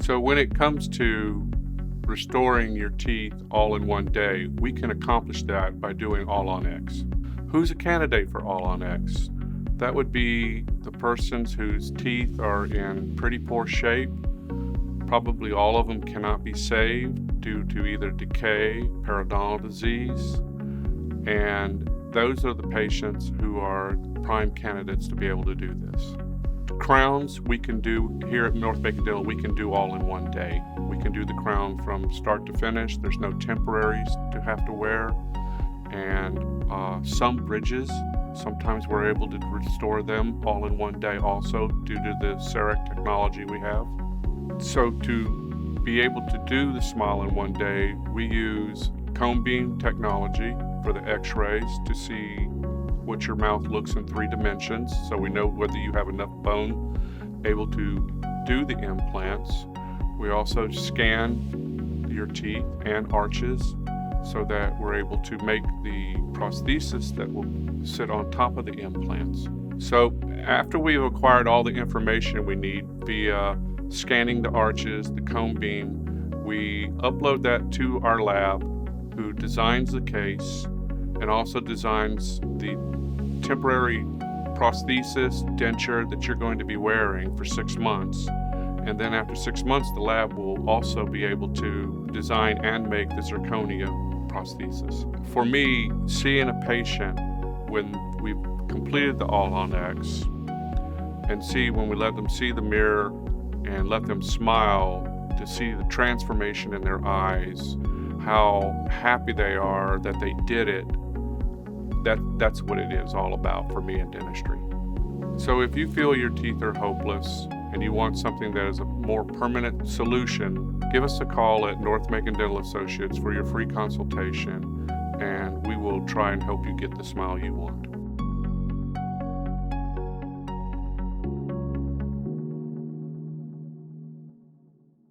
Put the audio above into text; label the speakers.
Speaker 1: So when it comes to restoring your teeth all in one day, we can accomplish that by doing All on X. Who's a candidate for All on X? That would be the persons whose teeth are in pretty poor shape. Probably all of them cannot be saved due to either decay, periodontal disease, and those are the patients who are prime candidates to be able to do this. Crowns, we can do here at North Macon Dental, we can do all in one day. We can do the crown from start to finish. There's no temporaries to have to wear. And some bridges, sometimes we're able to restore them all in one day also due to the CEREC technology we have. So to be able to do the smile in one day, we use cone beam technology for the x-rays to see what your mouth looks in 3 dimensions, so we know whether you have enough bone able to do the implants. We also scan your teeth and arches so that we're able to make the prosthesis that will sit on top of the implants. So after we've acquired all the information we need via scanning the arches, the cone beam, we upload that to our lab, who designs the case and also designs the temporary prosthesis, denture that you're going to be wearing for 6 months. And then after 6 months, the lab will also be able to design and make the zirconia prosthesis. For me, seeing a patient when we've completed the All on X and see when we let them see the mirror and let them smile, to see the transformation in their eyes, how happy they are that they did it, that's what it is all about for me in dentistry. So if you feel your teeth are hopeless and you want something that is a more permanent solution, give us a call at North Macon Dental Associates for your free consultation, and we will try and help you get the smile you want.